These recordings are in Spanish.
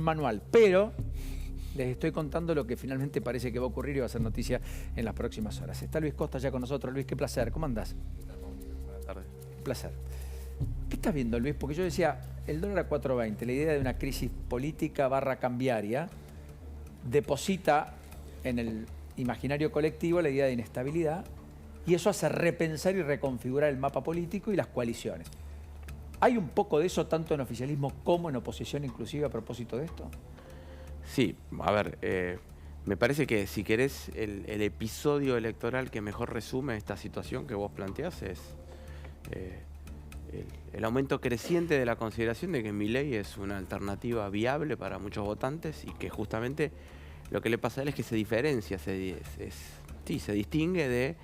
manual, pero les estoy contando lo que finalmente parece que va a ocurrir y va a ser noticia en las próximas horas. Está Luis Costa ya con nosotros. Luis, qué placer. ¿Cómo andás? Buenas tardes. Un placer. ¿Qué estás viendo, Luis? Porque yo decía, el dólar a 4.20, la idea de una crisis política / cambiaria, deposita en el imaginario colectivo la idea de inestabilidad y eso hace repensar y reconfigurar el mapa político y las coaliciones. ¿Hay un poco de eso tanto en oficialismo como en oposición inclusive a propósito de esto? Sí, a ver, me parece que si querés el episodio electoral que mejor resume esta situación que vos planteás es el aumento creciente de la consideración de que Milei es una alternativa viable para muchos votantes y que justamente lo que le pasa a él es que se diferencia, se distingue de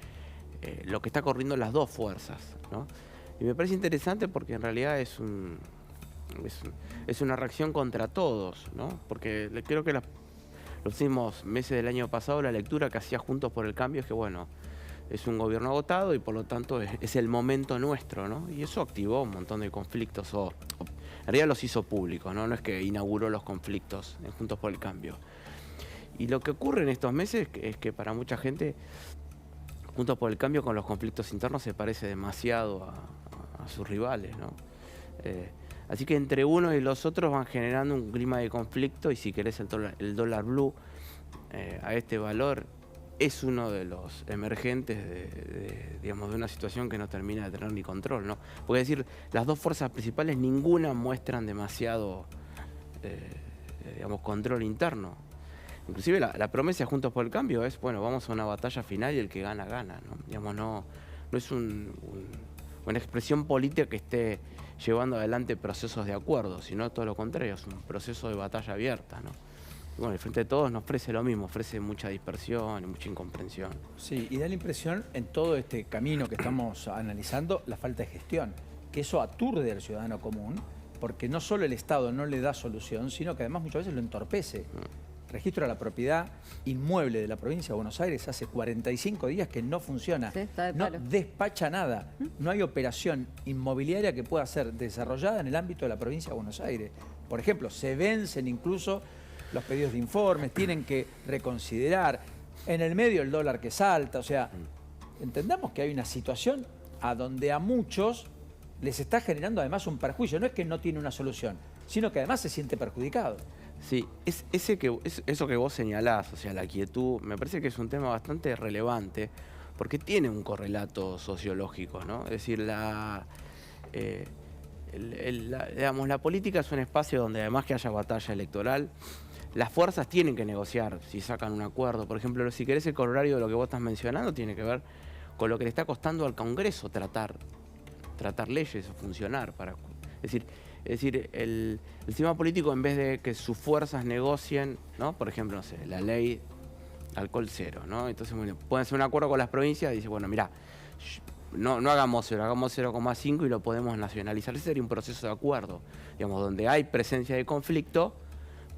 lo que está corriendo las dos fuerzas, ¿no? Y me parece interesante porque en realidad es una reacción contra todos, ¿no? Porque creo que los últimos meses del año pasado la lectura que hacía Juntos por el Cambio es que, bueno, es un gobierno agotado y por lo tanto es el momento nuestro, ¿no? Y eso activó un montón de conflictos, en realidad los hizo públicos, ¿no? No es que inauguró los conflictos en Juntos por el Cambio. Y lo que ocurre en estos meses es que para mucha gente Juntos por el Cambio con los conflictos internos se parece demasiado a sus rivales, ¿no? Así que entre uno y los otros van generando un clima de conflicto y si querés el dólar blue a este valor es uno de los emergentes digamos, de una situación que no termina de tener ni control, ¿no? Porque decir, las dos fuerzas principales ninguna muestran demasiado digamos, control interno. Inclusive la promesa de Juntos por el Cambio es, bueno, vamos a una batalla final y el que gana, gana, ¿no? Digamos, no es una expresión política que esté llevando adelante procesos de acuerdo, sino todo lo contrario, es un proceso de batalla abierta, ¿no? Y bueno, el Frente de Todos nos ofrece lo mismo, ofrece mucha dispersión y mucha incomprensión. Sí, y da la impresión en todo este camino que estamos analizando, la falta de gestión, que eso aturde al ciudadano común, porque no solo el Estado no le da solución, sino que además muchas veces lo entorpece. Registro de la propiedad inmueble de la provincia de Buenos Aires hace 45 días que no funciona, sí, está de no palo. despacha nada, no hay operación inmobiliaria que pueda ser desarrollada en el ámbito de la provincia de Buenos Aires. Por ejemplo, se vencen incluso los pedidos de informes, tienen que reconsiderar, en el medio el dólar que salta, o sea, entendamos que hay una situación a donde a muchos les está generando además un perjuicio, no es que no tiene una solución, sino que además se siente perjudicado. Sí, eso que vos señalás, o sea, la quietud, me parece que es un tema bastante relevante porque tiene un correlato sociológico, ¿no? Es decir, digamos, la política es un espacio donde además que haya batalla electoral, las fuerzas tienen que negociar si sacan un acuerdo. Por ejemplo, si querés el corolario de lo que vos estás mencionando tiene que ver con lo que le está costando al Congreso tratar leyes o funcionar. Es decir, el sistema político, en vez de que sus fuerzas negocien, ¿no? Por ejemplo, no sé, la ley alcohol cero, ¿no? Entonces, bueno, pueden hacer un acuerdo con las provincias y dice, bueno, mirá, no hagamos 0, hagamos 0,5 y lo podemos nacionalizar. Ese sería un proceso de acuerdo, digamos, donde hay presencia de conflicto,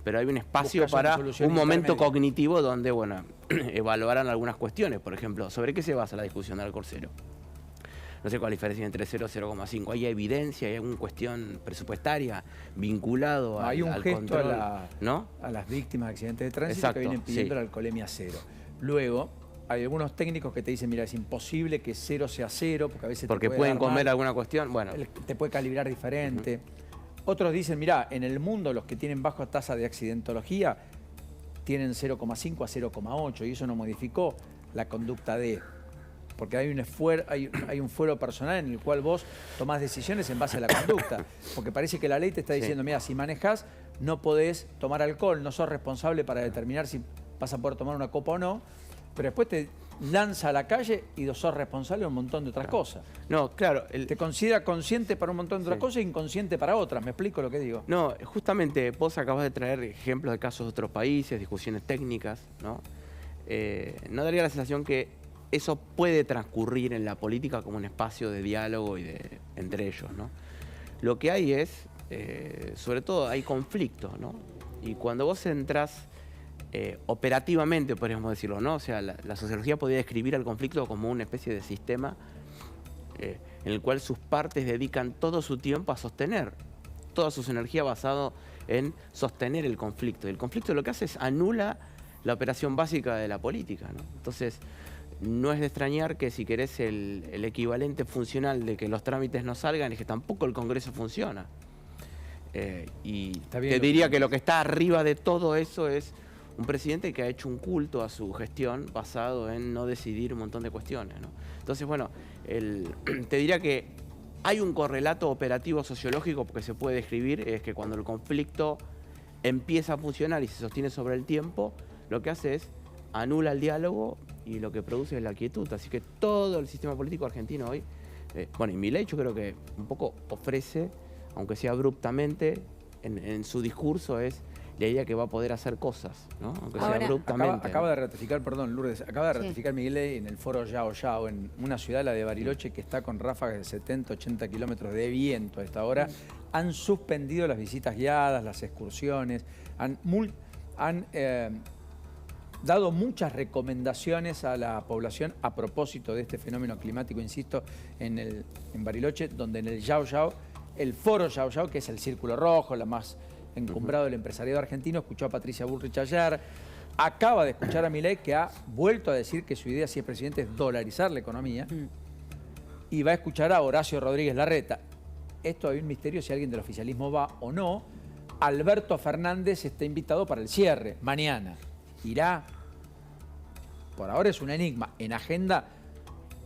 pero hay un espacio para un momento cognitivo donde, bueno, evaluarán algunas cuestiones. Por ejemplo, ¿sobre qué se basa la discusión del alcohol cero? No sé cuál es la diferencia entre 0 y 0,5. ¿Hay evidencia? ¿Hay alguna cuestión presupuestaria vinculado al control? Hay un gesto ¿no? a las víctimas de accidentes de tránsito. Exacto, que vienen pidiendo sí. la alcoholemia cero. Luego, hay algunos técnicos que te dicen, mira, es imposible que 0 sea 0, porque a veces porque te pueden comer alguna cuestión. Bueno, te puede calibrar diferente. Otros dicen, mira, en el mundo los que tienen baja tasa de accidentología tienen 0,5 a 0,8 y eso no modificó la conducta de... Porque hay un fuero personal en el cual vos tomás decisiones en base a la conducta. Porque parece que la ley te está diciendo, mira, si manejás no podés tomar alcohol, no sos responsable para determinar si vas a poder tomar una copa o no, pero después te lanza a la calle y sos responsable de un montón de otras cosas. No, claro. Te considera consciente para un montón de otras cosas e inconsciente para otras. ¿Me explico lo que digo? No, justamente vos acabás de traer ejemplos de casos de otros países, discusiones técnicas, ¿no? ¿No daría la sensación que eso puede transcurrir en la política como un espacio de diálogo entre ellos, ¿no? Lo que hay es, sobre todo, hay conflictos, ¿no? Y cuando vos entrás operativamente, podríamos decirlo, ¿no? O sea, la sociología podría describir al conflicto como una especie de sistema en el cual sus partes dedican todo su tiempo a sostener toda sus energías basado en sostener el conflicto. Y el conflicto lo que hace es anula la operación básica de la política, ¿no? Entonces, no es de extrañar que si querés el equivalente funcional de que los trámites no salgan es que tampoco el Congreso funciona. Y te diría que lo que está arriba de todo eso es un presidente que ha hecho un culto a su gestión basado en no decidir un montón de cuestiones, ¿no? Entonces, bueno, te diría que hay un correlato operativo sociológico que se puede describir, es que cuando el conflicto empieza a funcionar y se sostiene sobre el tiempo, lo que hace es anula el diálogo y lo que produce es la quietud. Así que todo el sistema político argentino hoy, bueno, y Milei yo creo que un poco ofrece, aunque sea abruptamente, en su discurso es la idea que va a poder hacer cosas, ¿no? Aunque sea abruptamente. Acaba de ratificar, perdón, Lourdes, acaba de ratificar Milei en el foro Yao Yao, en una ciudad, la de Bariloche, que está con ráfagas de 70, 80 kilómetros de viento a esta hora. Han suspendido las visitas guiadas, las excursiones, han dado muchas recomendaciones a la población a propósito de este fenómeno climático, insisto, en Bariloche, donde en el Yao Yao, el foro Yao Yao, que es el círculo rojo, la más encumbrado del empresariado argentino, escuchó a Patricia Bullrich ayer, acaba de escuchar a Milei, que ha vuelto a decir que su idea, si es presidente, es dolarizar la economía, y va a escuchar a Horacio Rodríguez Larreta. Esto hay un misterio si alguien del oficialismo va o no. Alberto Fernández está invitado para el cierre, mañana. ¿Irá? Por ahora es un enigma. En agenda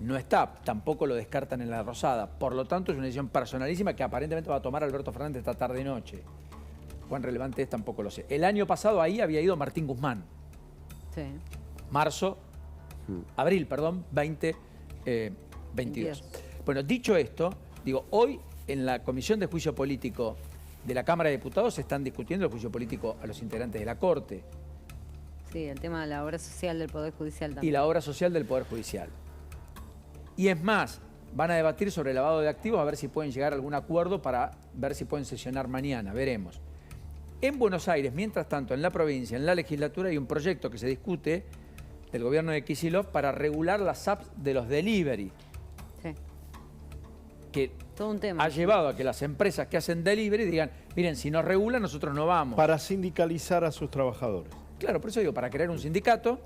no está, tampoco lo descartan en la Rosada. Por lo tanto, es una decisión personalísima que aparentemente va a tomar Alberto Fernández esta tarde-noche. Cuán relevante es, tampoco lo sé. El año pasado ahí había ido Martín Guzmán. Sí. Abril, 2022. Bueno, dicho esto, digo, hoy en la Comisión de Juicio Político de la Cámara de Diputados se están discutiendo el juicio político a los integrantes de la Corte. Sí, el tema de la obra social del Poder Judicial también. Y la obra social del Poder Judicial. Y es más, van a debatir sobre el lavado de activos, a ver si pueden llegar a algún acuerdo para ver si pueden sesionar mañana, veremos. En Buenos Aires, mientras tanto, en la provincia, en la legislatura, hay un proyecto que se discute del gobierno de Kicillof para regular las apps de los delivery. Sí. Que todo un tema, ha llevado a que las empresas que hacen delivery digan, miren, si nos regulan, nosotros no vamos. Para sindicalizar a sus trabajadores. Claro, por eso digo, para crear un sindicato.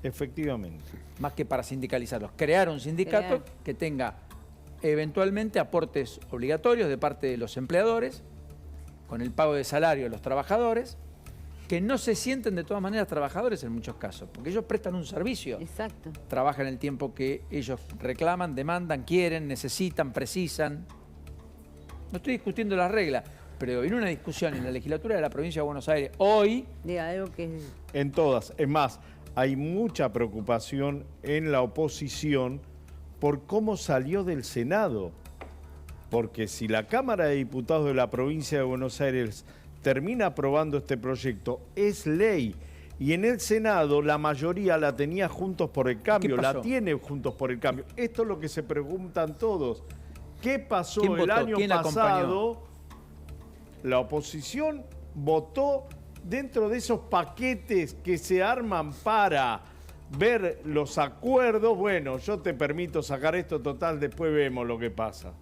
Efectivamente. Más que para sindicalizarlos. Crear un sindicato que tenga eventualmente aportes obligatorios de parte de los empleadores, con el pago de salario de los trabajadores, que no se sienten de todas maneras trabajadores en muchos casos, porque ellos prestan un servicio. Exacto. Trabajan el tiempo que ellos reclaman, demandan, quieren, necesitan, precisan. No estoy discutiendo las reglas, pero en una discusión en la legislatura de la provincia de Buenos Aires, hoy... Diga algo que... En todas. Es más, hay mucha preocupación en la oposición por cómo salió del Senado. Porque si la Cámara de Diputados de la provincia de Buenos Aires termina aprobando este proyecto, es ley. Y en el Senado la mayoría la tenía Juntos por el Cambio, la tiene Juntos por el Cambio. Esto es lo que se preguntan todos. ¿Qué pasó el año pasado? La oposición votó dentro de esos paquetes que se arman para ver los acuerdos. Bueno, yo te permito sacar esto, total, después vemos lo que pasa.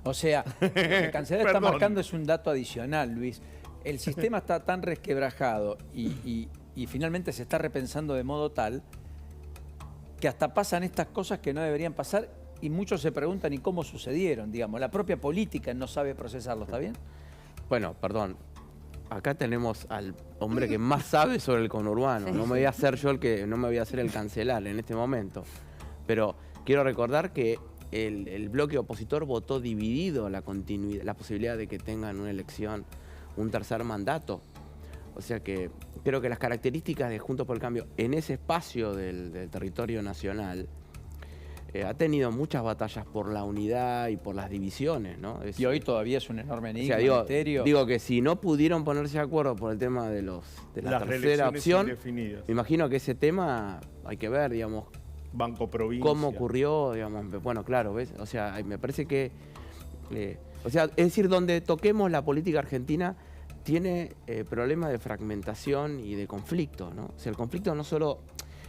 O sea, lo que el cancelar está marcando es un dato adicional, Luis. El sistema está tan resquebrajado y finalmente se está repensando de modo tal que hasta pasan estas cosas que no deberían pasar y muchos se preguntan ¿y cómo sucedieron? Digamos, la propia política no sabe procesarlo, ¿está bien? Bueno, perdón. Acá tenemos al hombre que más sabe sobre el conurbano. No me voy a hacer yo no me voy a hacer el cancelar en este momento. Pero quiero recordar que el bloque opositor votó dividido la posibilidad de que tengan una elección, un tercer mandato. O sea que creo que las características de Juntos por el Cambio en ese espacio del territorio nacional ha tenido muchas batallas por la unidad y por las divisiones, ¿no? Y hoy todavía es un enorme enigma, digo que si no pudieron ponerse de acuerdo por el tema de la tercera opción, me imagino que ese tema hay que ver, digamos, Banco Provincia. ¿Cómo ocurrió? Digamos, bueno, claro, ¿ves? O sea, me parece que... o sea, es decir, donde toquemos la política argentina tiene problemas de fragmentación y de conflicto, ¿no? O sea, el conflicto no solo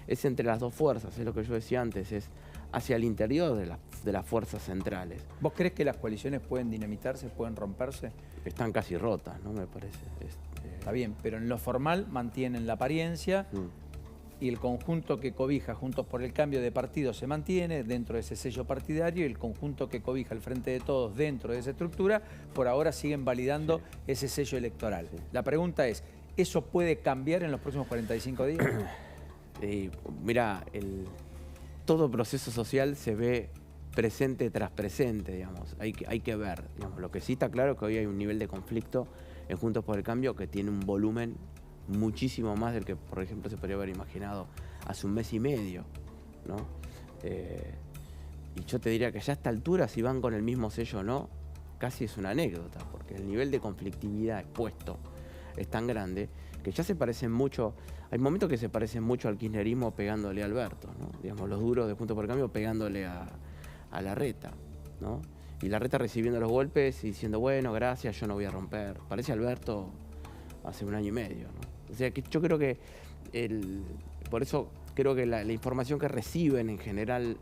es entre las dos fuerzas, es lo que yo decía antes, es hacia el interior de las fuerzas centrales. ¿Vos crees que las coaliciones pueden dinamitarse, pueden romperse? Están casi rotas, ¿no? Me parece. Está bien, pero en lo formal mantienen la apariencia y el conjunto que cobija Juntos por el Cambio de partido se mantiene dentro de ese sello partidario, y el conjunto que cobija el Frente de Todos dentro de esa estructura, por ahora siguen validando ese sello electoral. La pregunta es, ¿eso puede cambiar en los próximos 45 días? Mira, todo proceso social se ve presente tras presente, digamos. Hay que ver. Digamos. Lo que sí está claro es que hoy hay un nivel de conflicto en Juntos por el Cambio que tiene un volumen muchísimo más del que, por ejemplo, se podría haber imaginado hace un mes y medio, ¿no? Y yo te diría que ya a esta altura, si van con el mismo sello o no, casi es una anécdota, porque el nivel de conflictividad expuesto es tan grande que ya se parecen mucho. Hay momentos que se parecen mucho al kirchnerismo pegándole a Alberto, ¿no? Digamos, los duros de Juntos por el Cambio pegándole a Larreta, ¿no? Y Larreta recibiendo los golpes y diciendo, bueno, gracias, yo no voy a romper. Parece Alberto hace un año y medio, ¿no? O sea, que yo creo que, por eso creo que la información que reciben en general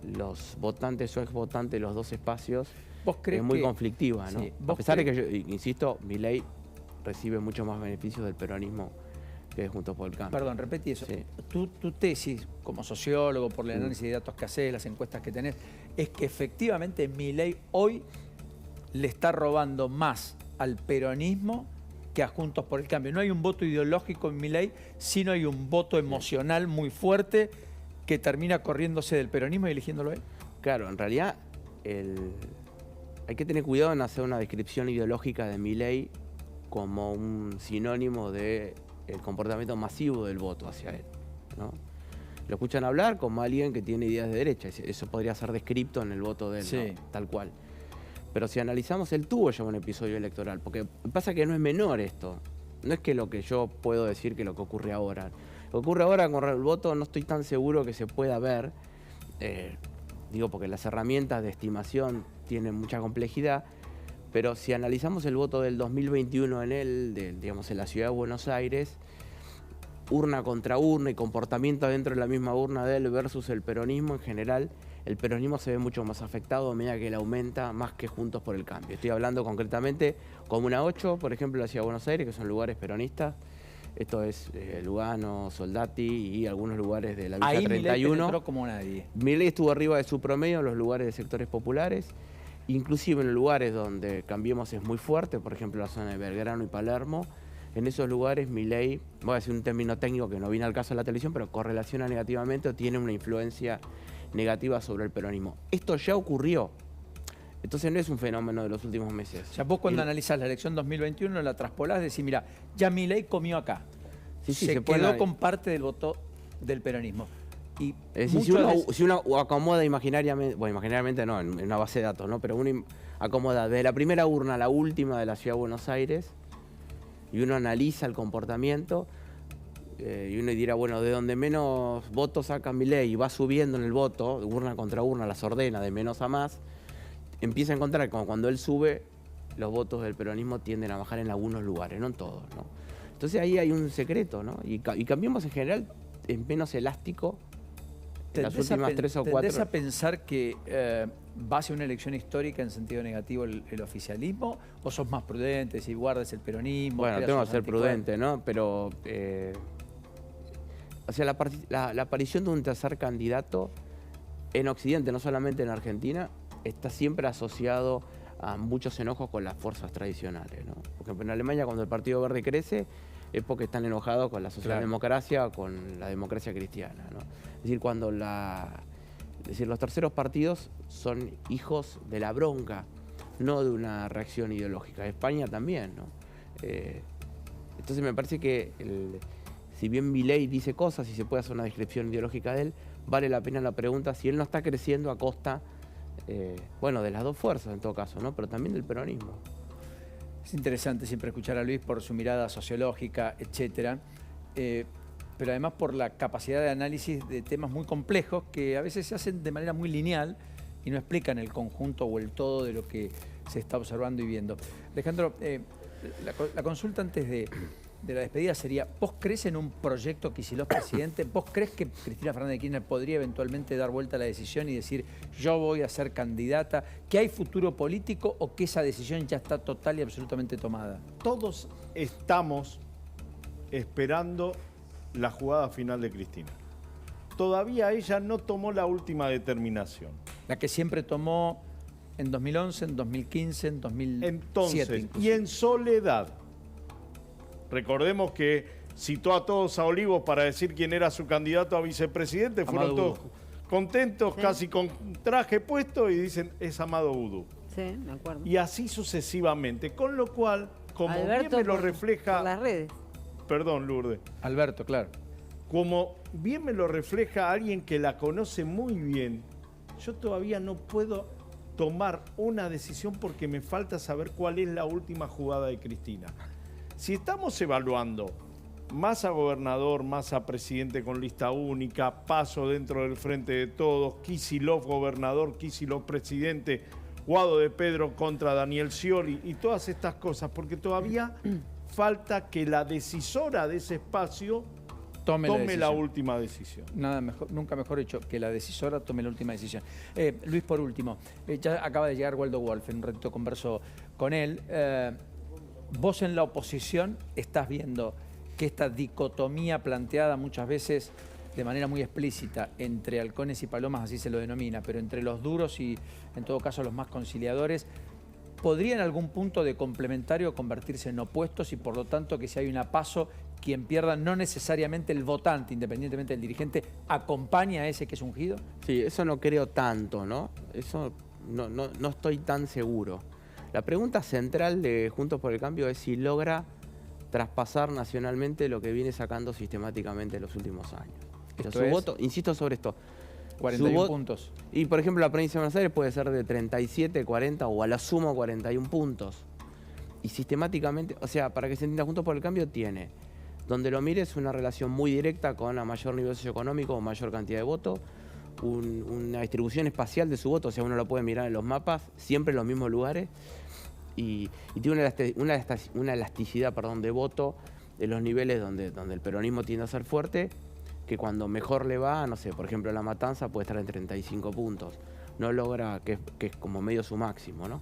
los votantes o exvotantes de los dos espacios es muy conflictiva, ¿no? Sí, a pesar de que yo, insisto, Milei recibe mucho más beneficios del peronismo que de Juntos por el Cambio. Perdón, repetí eso. Sí. Tu tesis como sociólogo, por el análisis de datos que haces, las encuestas que tenés, es que efectivamente Milei hoy le está robando más al peronismo que a Juntos por el Cambio. No hay un voto ideológico en Milei, sino hay un voto emocional muy fuerte que termina corriéndose del peronismo y eligiéndolo él. Claro, en realidad hay que tener cuidado en hacer una descripción ideológica de Milei como un sinónimo de el comportamiento masivo del voto hacia él, ¿no? Lo escuchan hablar como alguien que tiene ideas de derecha, eso podría ser descripto en el voto de él, sí, ¿no? Tal cual. Pero si analizamos, él tuvo ya un episodio electoral, porque pasa que no es menor esto. No es que lo que yo puedo decir que lo que ocurre ahora. Lo que ocurre ahora con el voto no estoy tan seguro que se pueda ver, digo porque las herramientas de estimación tienen mucha complejidad, pero si analizamos el voto del 2021 digamos, en la ciudad de Buenos Aires, urna contra urna y comportamiento dentro de la misma urna de él versus el peronismo en general, el peronismo se ve mucho más afectado a medida que él aumenta, más que Juntos por el Cambio. Estoy hablando concretamente Comuna 8, por ejemplo, la ciudad de Buenos Aires, que son lugares peronistas. Esto es Lugano, Soldati y algunos lugares de la Villa Ahí 31. Milei penetró como nadie. Milei estuvo arriba de su promedio en los lugares de sectores populares, inclusive en los lugares donde Cambiemos es muy fuerte, por ejemplo la zona de Belgrano y Palermo. En esos lugares Milei, voy a decir un término técnico que no viene al caso de la televisión, pero correlaciona negativamente o tiene una influencia negativa sobre el peronismo. Esto ya ocurrió. Entonces no es un fenómeno de los últimos meses. O sea, vos cuando analizás la elección 2021 la traspolás, decís, mira, ya Milei comió acá. Sí, se quedó con parte del voto del peronismo. Y es decir, si uno acomoda imaginariamente, bueno, imaginariamente no, en una base de datos, ¿no? Pero uno acomoda desde la primera urna a la última de la ciudad de Buenos Aires y uno analiza el comportamiento y uno dirá, bueno, de donde menos votos saca Milei y va subiendo en el voto, urna contra urna, las ordena de menos a más, empieza a encontrar como cuando él sube, los votos del peronismo tienden a bajar en algunos lugares, no en todos, ¿no? Entonces ahí hay un secreto, ¿no? Y Cambiemos en general es menos elástico en las últimas 3 o 4. ¿Tendés a pensar que va a ser una elección histórica en sentido negativo el oficialismo? ¿O sos más prudente si guardas el peronismo? Bueno, tengo que ser prudente, ¿no? Pero, o sea, la aparición de un tercer candidato en Occidente, no solamente en Argentina, está siempre asociado a muchos enojos con las fuerzas tradicionales, ¿no? Porque en Alemania cuando el Partido Verde crece es porque están enojados con la socialdemocracia o con la democracia cristiana, ¿no? Es decir, cuando los terceros partidos son hijos de la bronca, no de una reacción ideológica. España también, ¿no? Entonces me parece que si bien Milei dice cosas y se puede hacer una descripción ideológica de él, vale la pena la pregunta si él no está creciendo a costa bueno, de las dos fuerzas en todo caso, ¿no? Pero también del peronismo. Es interesante siempre escuchar a Luis por su mirada sociológica, etcétera, pero además por la capacidad de análisis de temas muy complejos que a veces se hacen de manera muy lineal y no explican el conjunto o el todo de lo que se está observando y viendo. Alejandro, la consulta antes de la despedida sería, ¿vos crees en un proyecto Kicillof presidente? ¿Vos crees que Cristina Fernández de Kirchner podría eventualmente dar vuelta a la decisión y decir yo voy a ser candidata? ¿Que hay futuro político o que esa decisión ya está total y absolutamente tomada? Todos estamos esperando la jugada final de Cristina. Todavía ella no tomó la última determinación. La que siempre tomó en 2011, en 2015, en 2007. Entonces, inclusive. y en soledad. Recordemos que citó a todos a Olivos para decir quién era su candidato a vicepresidente. Fueron Amado todos Vudú. contentos, Sí. casi con traje puesto, y dicen, es Amado Vudú. Sí, me acuerdo. Y así sucesivamente. Con lo cual, como Alberto bien me lo por refleja... las redes. Perdón, Lourdes. Alberto, claro. Como bien me lo refleja alguien que la conoce muy bien, yo todavía no puedo tomar una decisión porque me falta saber cuál es la última jugada de Cristina. Si estamos evaluando Massa gobernador, Massa presidente con lista única, Paso dentro del Frente de Todos, Kicillof gobernador, Kicillof presidente, Guado de Pedro contra Daniel Scioli y todas estas cosas, porque todavía falta que la decisora de ese espacio Tome tome la decisión. última decisión. Nada mejor, nunca mejor dicho, que la decisora tome la última decisión. Luis, por último, ya acaba de llegar Waldo Wolf, en un ratito converso con él. Vos en la oposición estás viendo que esta dicotomía planteada muchas veces de manera muy explícita entre halcones y palomas, así se lo denomina, pero entre los duros y en todo caso los más conciliadores, podría en algún punto de complementario convertirse en opuestos y por lo tanto que si hay una paso, quien pierda no necesariamente el votante, independientemente del dirigente, acompaña a ese que es ungido? Sí, eso no creo tanto, ¿no? Eso no estoy tan seguro. La pregunta central de Juntos por el Cambio es si logra traspasar nacionalmente lo que viene sacando sistemáticamente en los últimos años. Pero Esto su es voto, insisto sobre esto, 41 puntos. y por ejemplo la provincia de Buenos Aires puede ser de 37, 40 o a la suma 41 puntos. Y sistemáticamente, o sea, para que se entienda, Juntos por el Cambio tiene, donde lo mires, una relación muy directa con a mayor nivel socioeconómico o mayor cantidad de votos, una distribución espacial de su voto, o sea, uno lo puede mirar en los mapas, siempre en los mismos lugares, y tiene una elasticidad de voto de los niveles donde el peronismo tiende a ser fuerte, que cuando mejor le va, no sé, por ejemplo, La Matanza puede estar en 35 puntos. No logra, que es como medio su máximo, ¿no?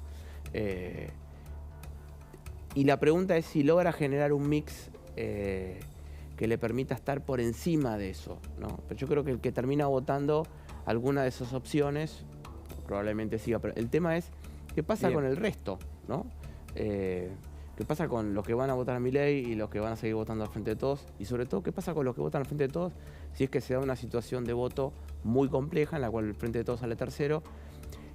Y la pregunta es si logra generar un mix que le permita estar por encima de eso, ¿no? Pero yo creo que el que termina votando alguna de esas opciones probablemente siga. Pero el tema es, ¿qué pasa Bien. con el resto, ¿no? ¿Qué pasa con los que van a votar a Milei y los que van a seguir votando al Frente de Todos? Y sobre todo, ¿qué pasa con los que votan al Frente de Todos si es que se da una situación de voto muy compleja en la cual el Frente de Todos sale tercero?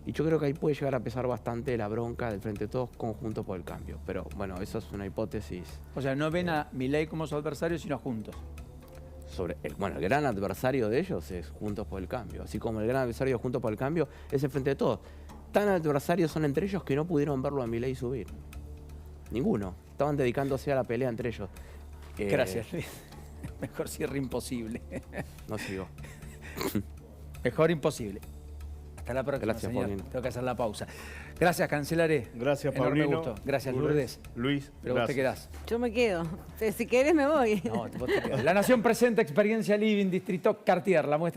Y yo creo que ahí puede llegar a pesar bastante la bronca del Frente de Todos conjunto por el Cambio. Pero bueno, eso es una hipótesis. O sea, no ven a Milei como su adversario, sino juntos. El gran adversario de ellos es Juntos por el Cambio. Así como el gran adversario de Juntos por el Cambio es el Frente de Todos. Tan adversarios son entre ellos que no pudieron verlo a Milei subir. Ninguno. Estaban dedicándose a la pelea entre ellos. Gracias, Luis. Mejor cierre imposible. No sigo. Mejor imposible. Hasta la próxima, Gracias, señor. Paulino. Tengo que hacer la pausa. Gracias, Cancelaré. Gracias, Enorme Paulino. gusto. Gracias, Lourdes. Luis, Pero vos te quedás. Yo me quedo. Si querés me voy. No, vos te quedás. La Nación presenta Experiencia Living, Distrito Cartier, la muestra